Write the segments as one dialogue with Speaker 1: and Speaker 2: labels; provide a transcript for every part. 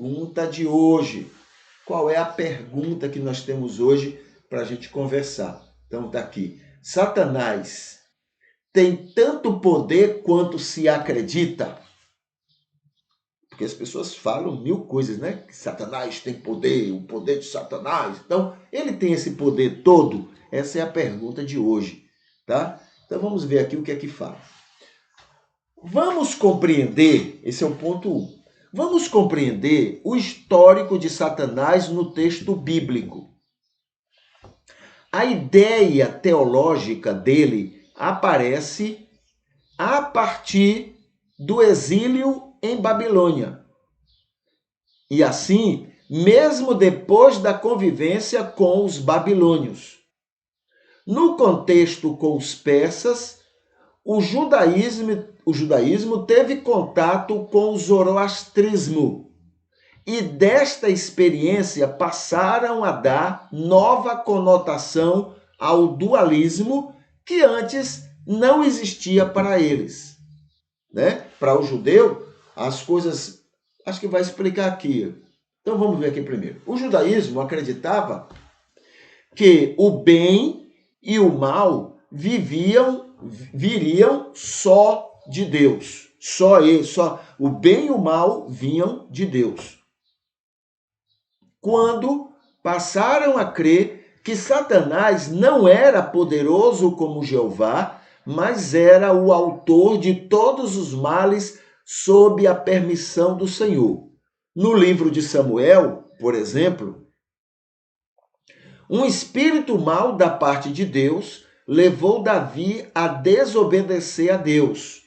Speaker 1: pergunta de hoje. Qual é a pergunta que nós temos hoje para a gente conversar? Então está aqui. Satanás tem tanto poder quanto se acredita? Porque as pessoas falam mil coisas, né? Que Satanás tem poder, o poder de Satanás. Então, ele tem esse poder todo? Essa é a pergunta de hoje, tá? Então, vamos ver aqui o que é que fala. Vamos compreender, esse é o ponto 1. Vamos compreender o histórico de Satanás no texto bíblico. A ideia teológica dele aparece a partir do exílio em Babilônia. E assim, mesmo depois da convivência com os babilônios. No contexto com os persas, o judaísmo teve contato com o zoroastrismo. E desta experiência passaram a dar nova conotação ao dualismo que antes não existia para eles. Né? Para o judeu, as coisas... Acho que vai explicar aqui. Então vamos ver aqui primeiro. O judaísmo acreditava que o bem e o mal viriam só de Deus. Só o bem e o mal vinham de Deus. Quando passaram a crer que Satanás não era poderoso como Jeová, mas era o autor de todos os males sob a permissão do Senhor. No livro de Samuel, por exemplo, um espírito mau da parte de Deus levou Davi a desobedecer a Deus,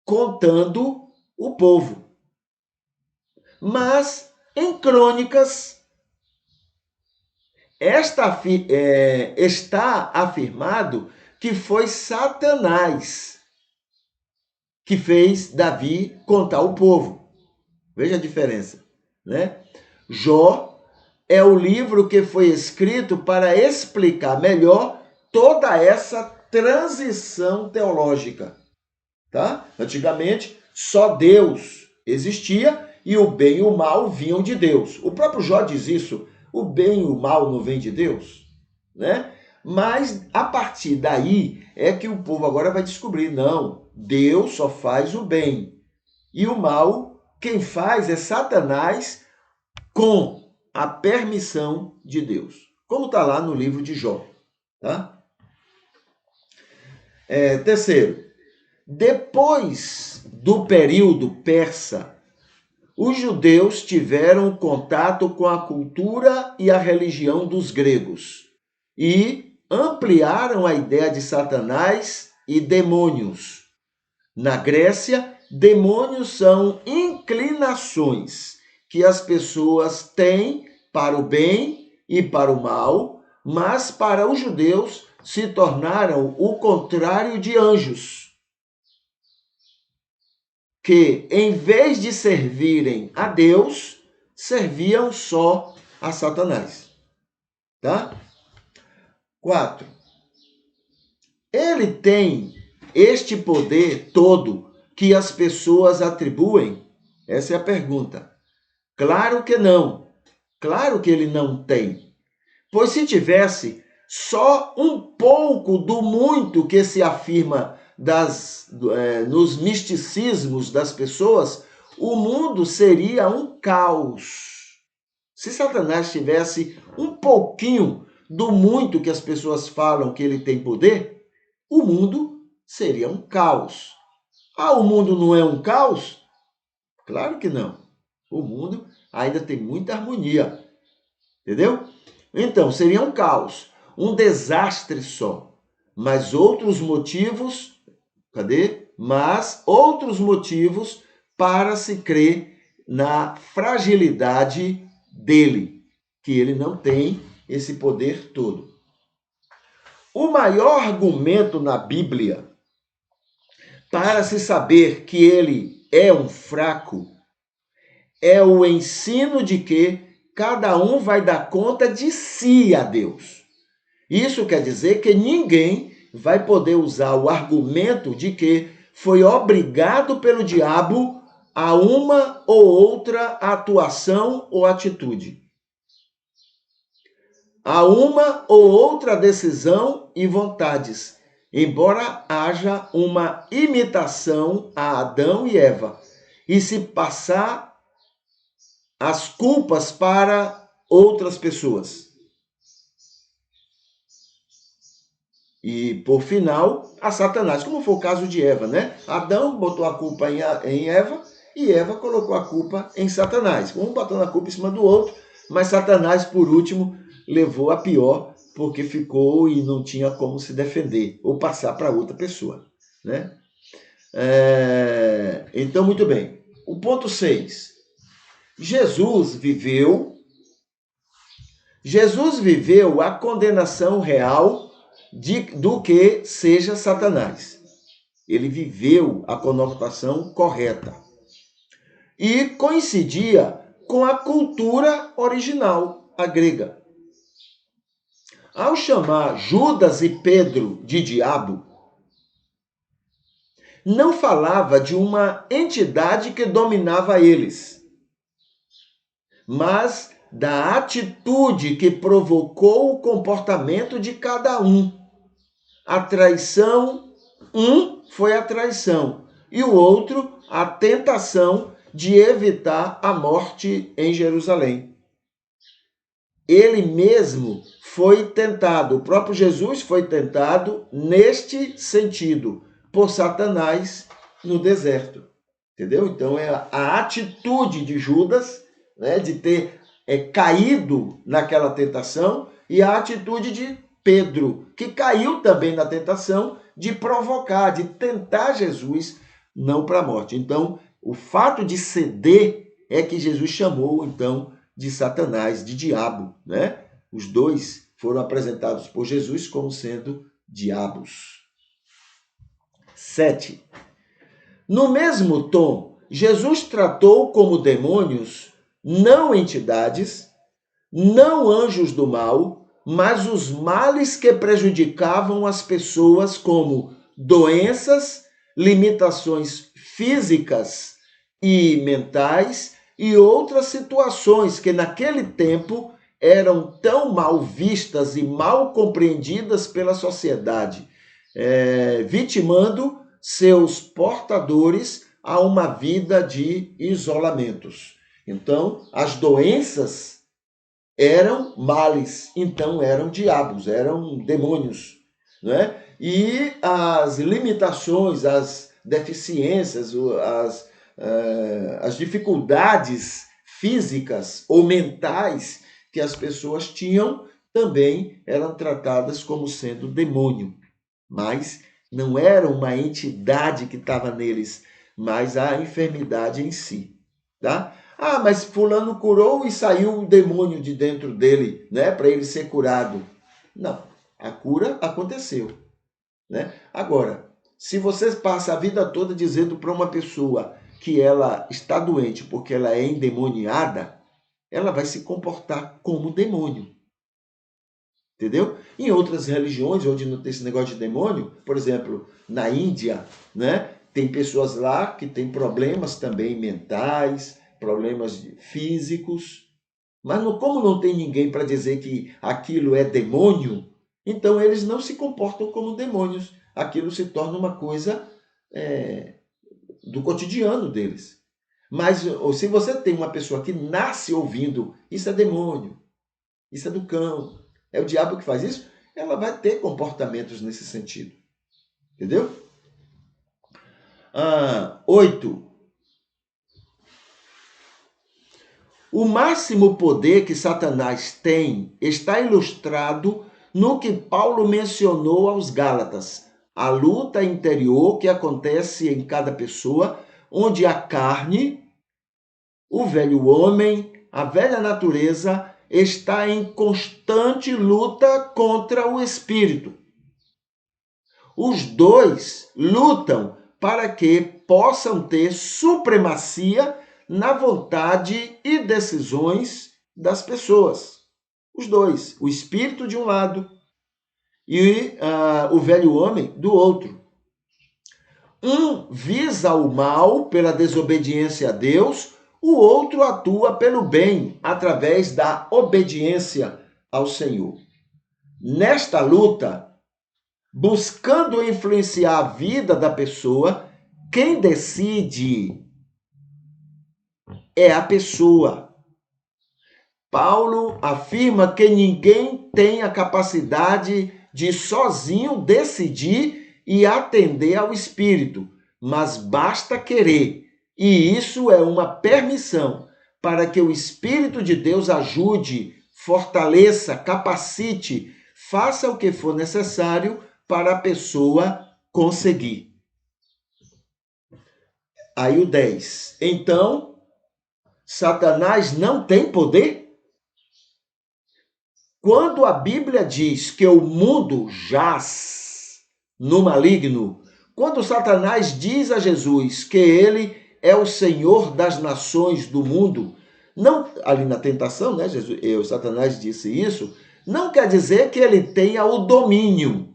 Speaker 1: contando o povo. Mas, em Crônicas, está afirmado que foi Satanás que fez Davi contar o povo. Veja a diferença, né? Jó é o livro que foi escrito para explicar melhor toda essa transição teológica, tá? Antigamente, só Deus existia e o bem e o mal vinham de Deus. O próprio Jó diz isso, o bem e o mal não vêm de Deus, né? Mas a partir daí é que o povo agora vai descobrir, não, Deus só faz o bem. E o mal, quem faz é Satanás com a permissão de Deus. Como está lá no livro de Jó. Tá? Terceiro, depois do período persa, os judeus tiveram contato com a cultura e a religião dos gregos e ampliaram a ideia de Satanás e demônios. Na Grécia, demônios são inclinações que as pessoas têm para o bem e para o mal, mas para os judeus se tornaram o contrário de anjos, que, em vez de servirem a Deus, serviam só a Satanás. Tá? 4. Ele tem este poder todo que as pessoas atribuem? Essa é a pergunta. Claro que não. Claro que ele não tem. Pois se só um pouco do muito que se afirma nos misticismos das pessoas, o mundo seria um caos. Se Satanás tivesse um pouquinho do muito que as pessoas falam que ele tem poder, o mundo seria um caos. Ah, o mundo não é um caos? Claro que não. O mundo ainda tem muita harmonia. Entendeu? Então, seria um caos, um desastre só. Mas outros motivos, Mas outros motivos para se crer na fragilidade dele, que ele não tem esse poder todo. O maior argumento na Bíblia para se saber que ele é um fraco é o ensino de que cada um vai dar conta de si a Deus. Isso quer dizer que ninguém vai poder usar o argumento de que foi obrigado pelo diabo a uma ou outra atuação ou atitude, a uma ou outra decisão e vontades, embora haja uma imitação a Adão e Eva, e se passar as culpas para outras pessoas. E, por final, a Satanás, como foi o caso de Eva, né? Adão botou a culpa em Eva e Eva colocou a culpa em Satanás. Um botando a culpa em cima do outro, mas Satanás, por último, levou a pior, porque ficou e não tinha como se defender ou passar para outra pessoa, né? Então, muito bem. O ponto 6. Jesus viveu a condenação real do que seja Satanás. Ele viveu a conotação correta. E coincidia com a cultura original, a grega. Ao chamar Judas e Pedro de diabo, não falava de uma entidade que dominava eles, mas da atitude que provocou o comportamento de cada um. A traição, foi a traição, e o outro, a tentação de evitar a morte em Jerusalém. Ele mesmo foi tentado, o próprio Jesus foi tentado neste sentido, por Satanás no deserto. Entendeu? Então é a atitude de Judas, né, de ter caído naquela tentação, e a atitude de Pedro, que caiu também na tentação de provocar, de tentar Jesus não para a morte. Então, o fato de ceder é que Jesus chamou, então, de Satanás, de diabo, né? Os dois foram apresentados por Jesus como sendo diabos. 7. No mesmo tom, Jesus tratou como demônios não entidades, não anjos do mal, mas os males que prejudicavam as pessoas, como doenças, limitações físicas e mentais e outras situações que naquele tempo eram tão mal vistas e mal compreendidas pela sociedade, vitimando seus portadores a uma vida de isolamentos. Então, as doenças eram males, então eram diabos, eram demônios, né? E as limitações, as deficiências, as dificuldades físicas ou mentais que as pessoas tinham também eram tratadas como sendo demônio, mas não era uma entidade que estava neles, mas a enfermidade em si, tá? Ah, mas fulano curou e saiu um demônio de dentro dele, né, para ele ser curado. Não, a cura aconteceu, né? Agora, se você passa a vida toda dizendo para uma pessoa que ela está doente porque ela é endemoniada, ela vai se comportar como demônio. Entendeu? Em outras religiões, onde não tem esse negócio de demônio, por exemplo, na Índia, né, tem pessoas lá que têm problemas também mentais, problemas físicos, mas como não tem ninguém para dizer que aquilo é demônio, então eles não se comportam como demônios. Aquilo se torna uma coisa do cotidiano deles. Mas se você tem uma pessoa que nasce ouvindo, isso é demônio, isso é do cão, é o diabo que faz isso, ela vai ter comportamentos nesse sentido. Entendeu? 8. O máximo poder que Satanás tem está ilustrado no que Paulo mencionou aos Gálatas. A luta interior que acontece em cada pessoa, onde a carne, o velho homem, a velha natureza, está em constante luta contra o espírito. Os dois lutam para que possam ter supremacia na vontade e decisões das pessoas. Os dois, o espírito de um lado e o velho homem do outro. Um visa o mal pela desobediência a Deus, o outro atua pelo bem através da obediência ao Senhor. Nesta luta, buscando influenciar a vida da pessoa, quem decide é a pessoa. Paulo afirma que ninguém tem a capacidade de sozinho decidir e atender ao Espírito, mas basta querer. E isso é uma permissão para que o Espírito de Deus ajude, fortaleça, capacite, faça o que for necessário para a pessoa conseguir. Aí o 10. Então, Satanás não tem poder? Quando a Bíblia diz que o mundo jaz no maligno, quando Satanás diz a Jesus que ele é o Senhor das nações do mundo, não ali na tentação, né? Satanás disse isso, não quer dizer que ele tenha o domínio,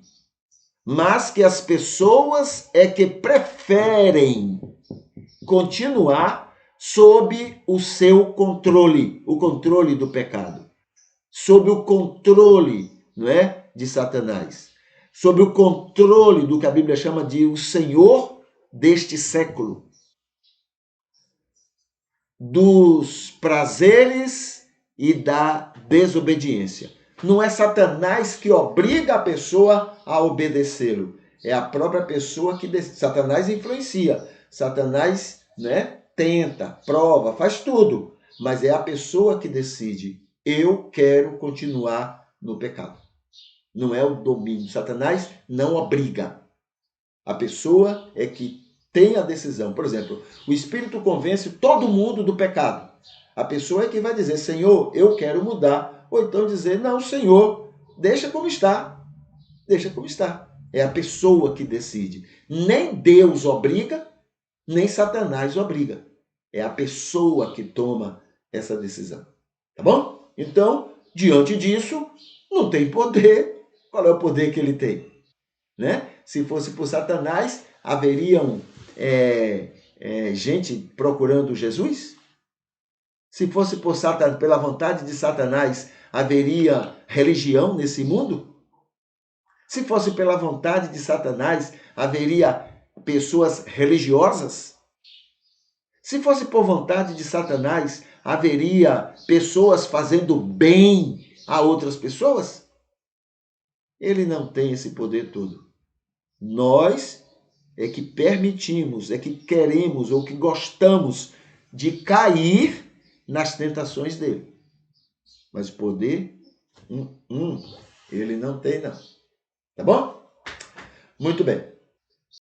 Speaker 1: mas que as pessoas é que preferem continuar sob o seu controle, o controle do pecado. Sob o controle, não é, de Satanás, sob o controle do que a Bíblia chama de o Senhor deste século, dos prazeres e da desobediência. Não é Satanás que obriga a pessoa a obedecê-lo, é a própria pessoa que Satanás influencia, Satanás, né, tenta, prova, faz tudo, mas é a pessoa que decide. Eu quero continuar no pecado. Não é o domínio. Satanás não obriga. A pessoa é que tem a decisão. Por exemplo, o Espírito convence todo mundo do pecado. A pessoa é que vai dizer, Senhor, eu quero mudar. Ou então dizer, não, Senhor, deixa como está. Deixa como está. É a pessoa que decide. Nem Deus obriga, nem Satanás obriga. É a pessoa que toma essa decisão. Tá bom? Então, diante disso, não tem poder. Qual é o poder que ele tem? Né? Se fosse por Satanás, haveriam gente procurando Jesus? Se fosse por Satanás, pela vontade de Satanás, haveria religião nesse mundo? Se fosse pela vontade de Satanás, haveria pessoas religiosas? Se fosse por vontade de Satanás, haveria pessoas fazendo bem a outras pessoas? Ele não tem esse poder todo. Nós é que permitimos, é que queremos ou que gostamos de cair nas tentações dele. Mas o poder, ele não tem, não. Tá bom? Muito bem.